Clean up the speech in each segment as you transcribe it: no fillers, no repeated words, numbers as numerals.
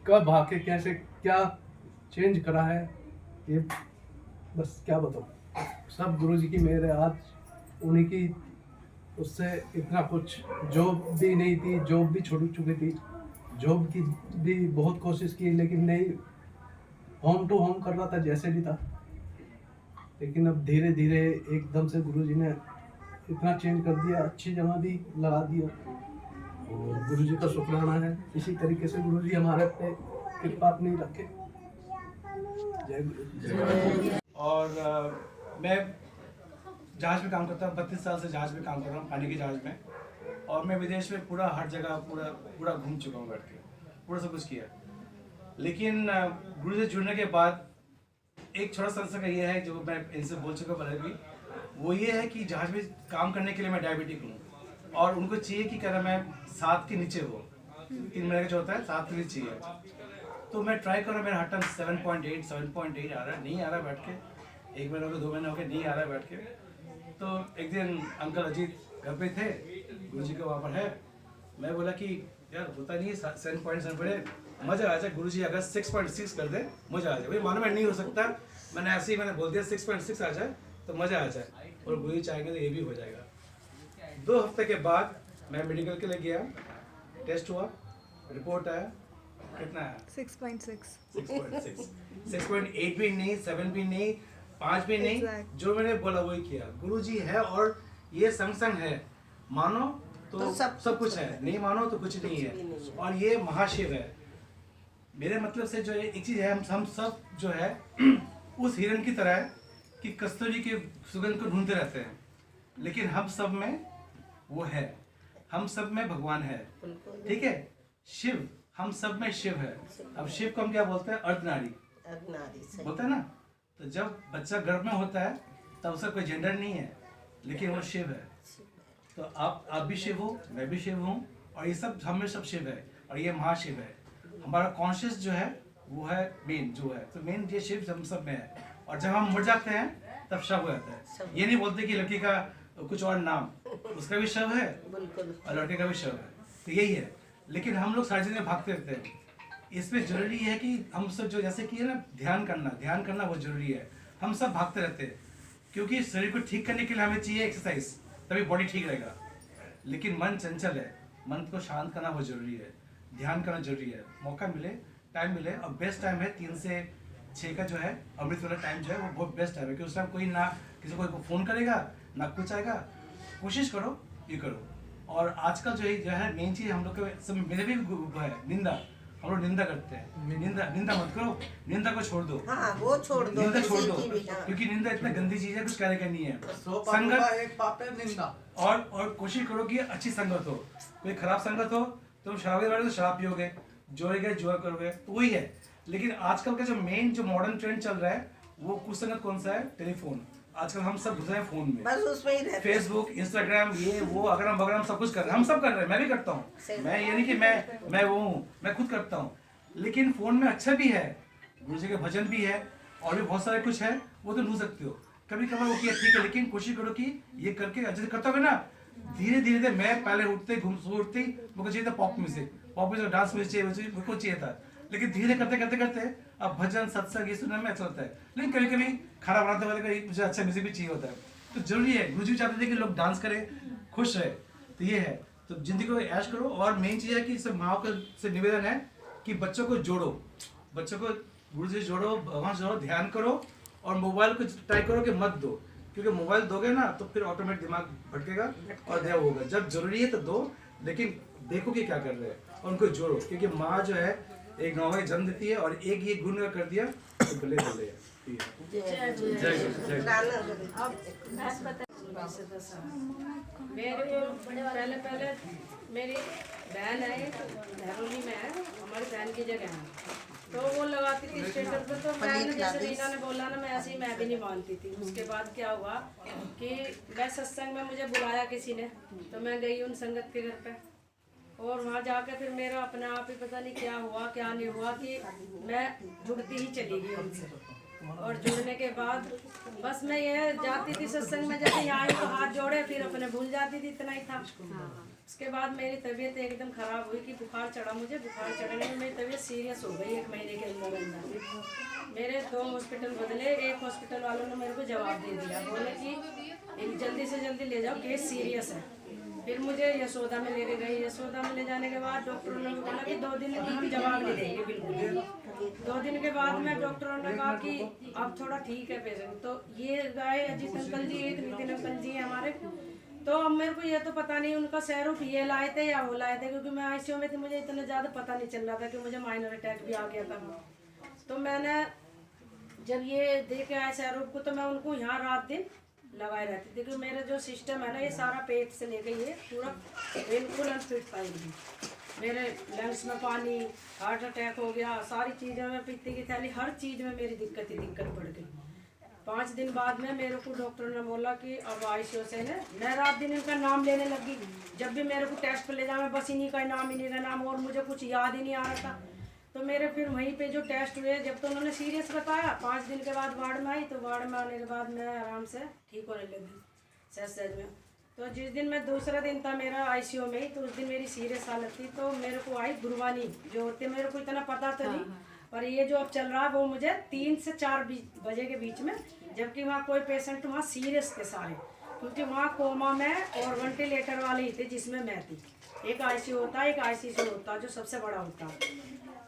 कब आके कैसे क्या चेंज करा है, ये बस क्या बताऊँ। सब गुरुजी की मेहर है। आज उन्हीं की उससे इतना कुछ, जॉब भी नहीं थी, जॉब भी छोड़ चुकी थी, जॉब की भी बहुत कोशिश की लेकिन नहीं, होम टू होम कर रहा था जैसे भी था। लेकिन अब धीरे धीरे एकदम से गुरुजी ने इतना चेंज कर दिया, अच्छी जगह भी लगा दिया और गुरुजी का शुक्राना है। इसी तरीके से गुरुजी हमारे पे कृपा अपनी रखे। जय गुरु। और मैं जहाज में काम करता हूँ, 32 साल से जहाज में काम कर रहा हूँ, पानी के जहाज में। और मैं विदेश में पूरा हर जगह पूरा घूम चुका हूँ, बैठ के पूरा सब कुछ किया। लेकिन गुरु से जुड़ने के बाद एक छोटा सा संस्कार ये है, जो मैं इनसे बोल चुका पहले भी, वो ये है कि जहाज में काम करने के लिए मैं डायबिटिक हूँ और उनको चाहिए कि क्या मैं 7 के नीचे हो, 3 महीने का जो होता है 7 के नीचे चाहिए। तो मैं ट्राई कर रहा हूँ, मेरा हर टाइम 7.8 आ रहा है, नहीं आ रहा बैठ के। 1 महीना हो गया, 2 महीने हो गए, नहीं आ रहा है बैठ के। तो एक दिन अंकल अजीत घर पे थे, गुरुजी का वहाँ पर है। मैं बोला कि यार होता नहीं है 7.7, मजा आ जाए। गुरुजी अगर 6.6 कर दे मजा आ जाए। भाई मानो मैं नहीं हो सकता, मैंने ऐसे ही मैंने बोल दिया 6.6 आ जाए तो मजा आ जाए, और गुरुजी चाहेंगे तो ये भी हो जाएगा। 2 हफ्ते के बाद मैं मेडिकल के लिए गया, टेस्ट हुआ, रिपोर्ट आया, कितना आया? 6.6। 6.6, 6.8 भी नहीं, 7 भी नहीं, 5 भी नहीं, जो मैंने बोला वही किया। गुरुजी है और ये संग है, मानो तो सब कुछ है, नहीं मानो तो कुछ नहीं है। और ये महाशिव है। मेरे मतलब से जो एक चीज है, हम सब जो है उस हिरण की तरह है कि कस्तूरी के सुगंध को ढूंढते रहते हैं, लेकिन हम सब में वो है, हम सब में भगवान है। ठीक है, शिव, हम सब में शिव है। अब शिव को हम क्या बोलते हैं? अर्धनारी बोलते हैं ना। तो जब बच्चा गर्भ में होता है तब उसका कोई जेंडर नहीं है, लेकिन वो शिव है। तो आप भी शिव हो, मैं भी शिव हूँ, और ये सब हम में सब शिव है, और ये महाशिव है। हमारा कॉन्शियस जो है वो है मेन, जो है तो मेन ये शिव हम सब में है। और जब हम मर जाते हैं तब शव हो जाता है। ये नहीं बोलते कि लड़की का कुछ और नाम, उसका भी शव है और लड़के का भी शव है, तो यही है। लेकिन हम लोग सारी चीजें भागते रहते हैं। इसमें जरूरी है कि हम सब जो जैसे कि है ना, ध्यान करना बहुत जरूरी है। हम सब भागते रहते हैं क्योंकि शरीर को ठीक करने के लिए हमें चाहिए एक्सरसाइज, तभी बॉडी ठीक रहेगा। लेकिन मन चंचल है, मन को शांत करना बहुत जरूरी है, ध्यान करना जरूरी है। मौका मिले, टाइम मिले, और बेस्ट टाइम है 3 से 6 का जो है अमृत वाला टाइम जो है वो बहुत बेस्ट टाइम है, क्योंकि उस टाइम कोई ना किसी को फ़ोन करेगा ना कुछ आएगा। कोशिश करो, ये करो। और आजकल जो है मेन चीज़ हम लोग के सब, मेरे भी है निंदा, हम लोग निंदा करते हैं। निंदा मत करो, निंदा को छोड़ दो। हाँ, वो छोड़ दो, निंदा छोड़ दो, हाँ। क्योंकि निंदा इतना गंदी चीज है, कुछ कहने का नहीं है। संगत एक पाप है, निंदा। और कोशिश करो कि अच्छी संगत हो। कोई खराब संगत हो, तुम शराबी वाले तो शराब पियोगे, जोड़ेगे जुआ करोगे, तो वही है। लेकिन आजकल का जो मेन जो मॉडर्न ट्रेंड चल रहा है, वो कुसंगत कौन सा है? टेलीफोन। आजकल हम सब घुसे हैं फोन में, बस उसमें ही रहते हैं। फेसबुक, इंस्टाग्राम, ये वो अगरम बगरम सब कुछ कर रहे हैं, हम सब कर रहे हैं, मैं भी करता हूँ। मैं ये नहीं कि मैं वो हूँ, मैं खुद करता हूँ। लेकिन फोन में अच्छा भी है, गुरु जी के भजन भी है, और भी बहुत सारे कुछ है, वो तो ढूंढ सकते हो। कभी कभार वो किया ठीक है, लेकिन कोशिश करो कि ये करके जैसे करता हो ना, धीरे धीरे। मैं पहले उठते मुझे चाहिए था पॉप म्यूजिक, डांस म्यूजिक मुझको चाहिए था। लेकिन धीरे करते करते करते अब भजन सत्संग ये सुनने में अच्छा होता है। लेकिन कभी कभी खाना बनाते हुए मुझे अच्छा म्यूजिक भी चाहिए होता है। तो जरूरी है, गुरु जी चाहते थे कि लोग डांस करें, खुश रहे, तो ये है। तो जिंदगी को ऐश करो। और मेन चीज़ है कि सब माँ से निवेदन है कि बच्चों को जोड़ो, बच्चों को गुरु से जोड़ो, भगवान से जोड़ो, ध्यान करो। और मोबाइल को ट्राई करो कि मत दो, क्योंकि मोबाइल दोगे ना तो फिर ऑटोमेटिक दिमाग भटकेगा और देव होगा। जब जरूरी है तो दो, लेकिन देखो कि क्या कर रहे हैं और उनको जोड़ो। क्योंकि माँ जो है एक नौवा जन्म देती है, और एक ये गुण कर दिया तो भले भले है। पहले मेरी बहन है, धरोली में है, हमारी बहन की जगह है, तो वो लगाती थी स्टेटस पे। तो मैंने जैसे रीना ने बोला ना, मैं ऐसे ही मैं भी नहीं मानती थी। उसके बाद क्या हुआ कि मैं सत्संग में मुझे बुलाया किसी ने, तो मैं गई उन संगत के घर पे, और वहाँ जाकर फिर मेरा अपने आप ही पता नहीं क्या हुआ क्या नहीं हुआ कि मैं जुड़ती ही चली गई उनसे। और जुड़ने के बाद बस मैं ये जाती थी सत्संग में, जैसे यहाँ आई तो हाथ जोड़े, फिर अपने भूल जाती थी, इतना ही था। उसके बाद मेरी तबीयत एकदम ख़राब हुई कि बुखार चढ़ा मुझे। बुखार चढ़ने में मेरी तबीयत सीरियस हो गई 1 महीने के अंदर। मेरे 2 हॉस्पिटल बदले। एक हॉस्पिटल वालों ने मेरे को जवाब दे दिया, बोले कि एक जल्दी से जल्दी ले जाओ, केस सीरियस है। फिर मुझे यशोदा में लेके गई। यशोदा में ले जाने के बाद डॉक्टरों ने बोला कि 2 दिन की हम जवाब नहीं देंगे बिल्कुल। 2 दिन के बाद में डॉक्टरों ने कहा कि अब थोड़ा ठीक है पेशेंट। तो ये गए अजीत अंकल जी, एक नितिन अंकल जी हमारे। तो अब मेरे को ये तो पता नहीं उनका सैरूप ये लाए थे या वो लाए थे, क्योंकि मैं आईसीयू में थी, मुझे इतना ज़्यादा पता नहीं चल रहा था कि मुझे माइनर अटैक भी आ गया था। तो मैंने जब ये देखे आए सैरूप को, तो मैं उनको यहाँ रात दिन लगाए रहती थी, क्योंकि मेरा जो सिस्टम है ना, ये सारा पेट से लेके ये पूरा बिल्कुल अनफिट था एकदम। मेरे लंग्स में पानी, हार्ट अटैक हो गया, सारी चीज़ें में, पित्ती की थैली, हर चीज़ में मेरी दिक्कत बढ़ गई। 5 दिन बाद में मेरे को डॉक्टर ने बोला कि अब आईसीयू से है। मैं रात दिन इनका नाम लेने लगी। जब भी मेरे को टेस्ट पर ले जाना, बस इन्हीं का नाम, इन्हीं का नाम, और मुझे कुछ याद ही नहीं आ रहा था। तो मेरे फिर वहीं पे जो टेस्ट हुए, जब तो उन्होंने सीरियस बताया, 5 दिन के बाद वार्ड में आई। तो वार्ड में आने के बाद मैं आराम से ठीक होने लगी सहज में। तो जिस दिन मैं दूसरा दिन था मेरा आईसीयू में ही, तो उस दिन मेरी सीरियस हालत थी। तो मेरे को आई गुरबानी जो होती है, मेरे को इतना पता तो नहीं, पर ये जो अब चल रहा है वो मुझे 3 से 4 बजे के बीच में, जबकि वहाँ कोई पेशेंट वहाँ सीरियस थे सारे, क्योंकि वहाँ कोमा में और वेंटिलेटर वाले ही थे, जिसमें मैं थी। एक आईसीयू होता है, एक आईसीयू होता है जो सबसे बड़ा होता है।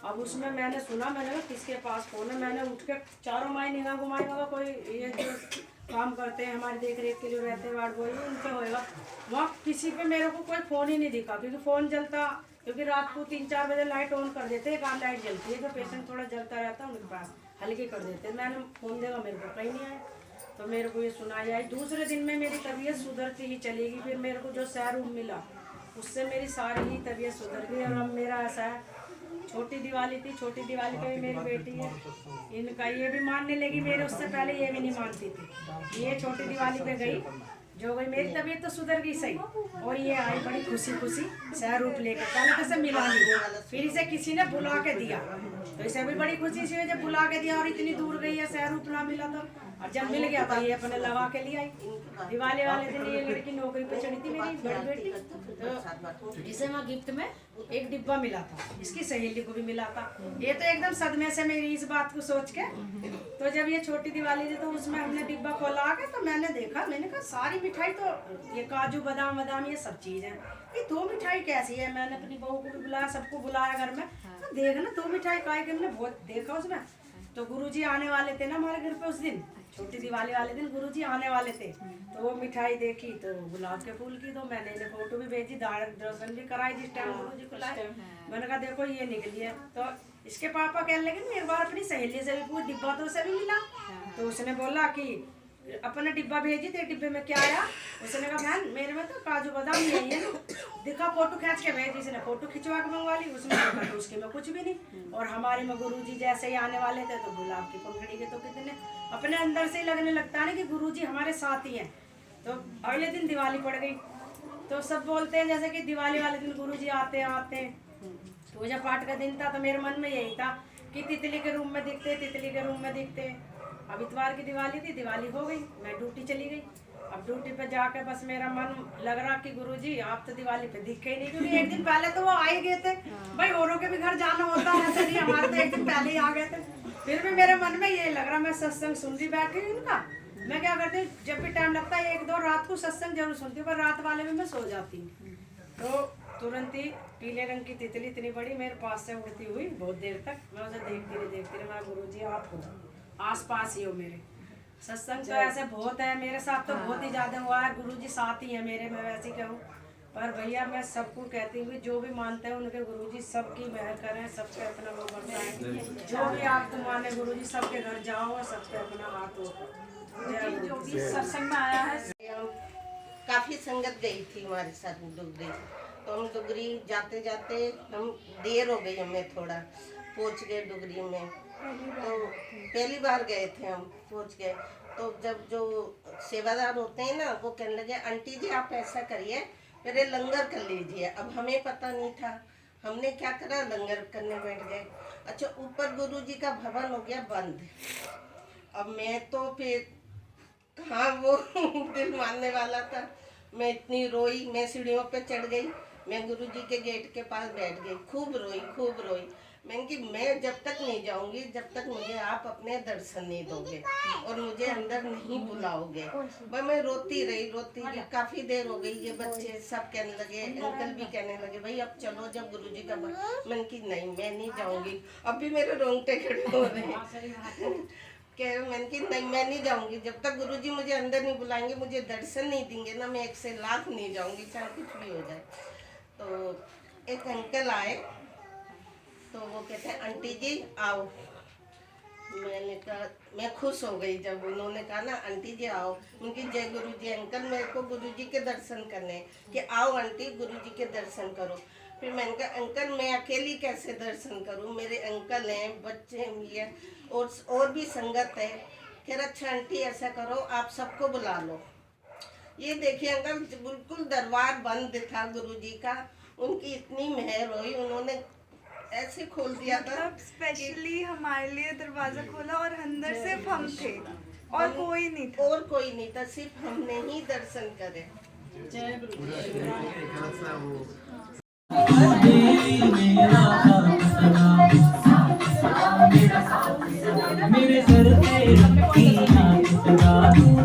अब उसमें मैंने सुना, मैंने कहा किसके पास फोन है। मैंने उठ के चारों माई निगाह घुमाई, मगर कोई ये जो काम करते हैं हमारे देख रेख के जो रहते हैं वार्ड बॉय, उनके होएगा। वहाँ किसी पे मेरे को कोई फ़ोन ही नहीं दिखा, क्योंकि फ़ोन जलता, क्योंकि रात को 3-4 बजे लाइट ऑन कर देते, एक आध लाइट जलती है, तो पेशेंट थोड़ा जलता रहता है उनके पास, हल्की कर देते। मैंने फ़ोन देखा, मेरे को कहीं नहीं आया। तो मेरे को ये सुनाई आई। दूसरे दिन में मेरी तबीयत सुधरती ही चलेगी। फिर मेरे को जो सैरूप मिला, उससे मेरी सारी ही तबीयत सुधर गई। और अब मेरा ऐसा है, छोटी दिवाली थी, छोटी दिवाली पे भी मेरी बेटी है, इनका ये भी मानने लगी मेरे, उससे पहले ये भी नहीं मानती थी। ये छोटी दिवाली पे गई, जो गई, मेरी तबीयत तो सुधर गई सही, और ये आई बड़ी खुशी खुशी सैरूप लेकर। पहले तो इसे मिला नहीं, फिर इसे किसी ने बुला के दिया, तो इसे भी बड़ी खुशी से जब बुला के दिया, और इतनी दूर गई है, सैरूप ना मिला तो, और जब मिल गया तो ये अपने लगा के लिए आई। दिवाली वाले दिन ये लड़की नौकरी पे चढ़ी थी, मेरी बड़ी बेटी, तो इसे मैं गिफ्ट में एक डिब्बा मिला था, इसकी सहेली को भी मिला था। ये तो एकदम सदमे से मेरी इस बात को सोच के, तो जब ये छोटी दिवाली थी तो उसमें हमने डिब्बा खोला के, तो मैंने देखा, मैंने कहा सारी मिठाई तो ये काजू बादाम बादाम ये सब चीज़ है, ये 2 मिठाई कैसी है। मैंने अपनी बहू को भी बुलाया, सबको बुलाया घर में, तो देखना 2 मिठाई काय के, हमने बहुत देखा उसमें। तो गुरुजी आने वाले थे ना हमारे घर पे उस दिन, छोटी दिवाली वाले दिन गुरुजी आने वाले थे। तो वो मिठाई देखी तो गुलाब के फूल की, तो मैंने इन्हें फोटो भी भेजी, दर्शन भी कराई जिस टाइम गुरुजी को लाए। मैंने कहा देखो ये निकली है। तो इसके पापा कहने लगे एक बार अपनी सहेली से भी पूछ, डिब्बा तो उसे भी मिला। तो उसने बोला कि अपना डिब्बा भेजी थे, डिब्बे में क्या आया। उसने कहा बहन मेरे में तो काजू बादाम यही है, दिखा फोटो खींच के भेजी। इसने फोटो खिंचवा के मंगवा ली, उसमें देखा तो उसके में कुछ भी नहीं। और हमारे में गुरुजी जैसे ही आने वाले थे, तो गुलाब की पंखड़ी के तो कितने अपने अंदर से ही लगने लगता है कि गुरुजी हमारे साथ ही हैं। तो अगले दिन दिवाली पड़ गई, तो सब बोलते हैं जैसे कि दिवाली वाले दिन गुरुजी आते आते। पूजा पाठ का दिन था, तो मेरे मन में यही था कि तितली के रूम में दिखते, तितली के रूम में दिखते। अब इतवार की दिवाली थी, दिवाली हो गई, मैं ड्यूटी चली गई। अब ड्यूटी पे जाकर बस मेरा मन लग रहा कि गुरुजी आप तो दिवाली पे दिखे ही नहीं, क्योंकि एक दिन पहले तो वो आ ही गए थे। भाई औरों के भी घर जाना होता है, ऐसा नहीं, हमारे तो एक दिन पहले ही आ गए थे। फिर भी मेरे मन में ये लग रहा, मैं सत्संग सुन रही बैठी हूँ इनका। मैं क्या करती हूँ, जब भी टाइम लगता है 1-2 रात को सत्संग जरूर सुनती हूँ, पर रात वाले में मैं सो जाती हूँ। तो तुरंत ही पीले रंग की तितली इतनी बड़ी मेरे पास से उड़ती हुई बहुत देर तक, मैं उसे देखती रही। मैं गुरुजी आप हो, आस पास ही हो मेरे। सत्संग तो ऐसे बहुत है मेरे साथ, तो बहुत ही ज़्यादा हुआ है, गुरुजी साथ ही है मेरे, मैं वैसे कहूँ। पर भैया मैं सबको कहती हूँ जो भी मानते हैं उनके गुरुजी सबकी मेहर करें, सबके अपना वो बरसाएं। जो भी आप तो माने गुरुजी सबके घर जाओ और सबके अपना हाथ हो। जो भी सत्संग में आया है, काफ़ी संगत गई थी हमारे साथ डुगरी। तो हम डुगरी जाते जाते हम देर हो गई, हमें थोड़ा पहुँच गए डुगरी में। तो पहली बार गए थे हम, पहुँच गए। तो जब जो सेवादार होते हैं ना, वो कहने लगे आंटी जी आप ऐसा करिए, मेरे लंगर कर लीजिए। अब हमें पता नहीं था, हमने क्या करा, लंगर करने बैठ गए। अच्छा, ऊपर गुरुजी का भवन हो गया बंद। अब मैं तो फिर कहाँ वो दिल मानने वाला था, मैं इतनी रोई, मैं सीढ़ियों पे चढ़ गई। मैं गुरुजी के गेट के पास बैठ गई, खूब रोई। मैंने कि मैं जब तक नहीं जाऊंगी जब तक मुझे आप अपने दर्शन नहीं दोगे और मुझे अंदर नहीं बुलाओगे। वह मैं रोती रही। काफी देर हो गई, ये बच्चे सब कहने लगे, अंकल भी कहने लगे भाई अब चलो जब गुरुजी का। मैंने कि नहीं मैं नहीं जाऊंगी, अब भी मेरे रोंगटे खड़े हो रहे हैं। मैंने कि नहीं मैं नहीं जाऊंगी जब तक गुरुजी मुझे अंदर नहीं बुलाएंगे, मुझे दर्शन नहीं देंगे ना, मैं 1 से लाख नहीं जाऊंगी चाहे कुछ भी हो जाए। तो एक अंकल आए तो वो कहते हैं आंटी जी आओ। मैंने कहा मैं खुश हो गई जब उन्होंने कहा ना आंटी जी आओ। उनकी जय गुरु जी। अंकल मेरे को गुरु जी के दर्शन करने कि आओ आंटी गुरु जी के दर्शन करो। फिर मैंने कहा अंकल मैं अकेली कैसे दर्शन करूं, मेरे अंकल हैं, बच्चे हैं और भी संगत है। फिर अच्छा आंटी ऐसा करो आप सबको बुला लो। ये देखिए अंकल बिल्कुल दरबार बंद था गुरुजी का, उनकी इतनी मेहर हुई, उन्होंने ऐसे खोल दिया था। स्पेशली हमारे लिए दरवाजा खोला और अंदर सिर्फ हम थे और कोई नहीं था, सिर्फ हमने ही दर्शन करे। मेरे सर पे रखी नाथ सदा,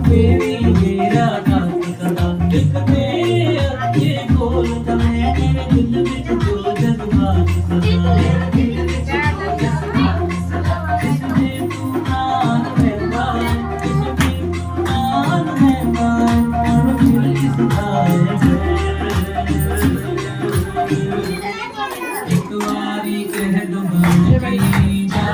देवी मेरा नाथ सदा। एक मेरे अच्छे बोल तमें मेरे दिल विच जो जज्बात सदा। मेरे दिल विच जो जज्बात सदा। इसमें तू नान मेहमान, इसमें तू नान मेहमान, और फिर किसका एक बारी कह दो बाकी जाए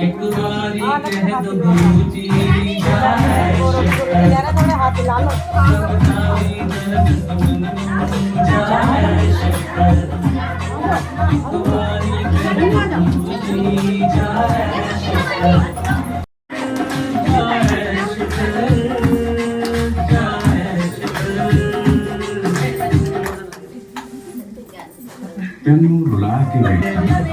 एक बारी कह दो गुरुजी जाए तेनू रुला के बैठा जाए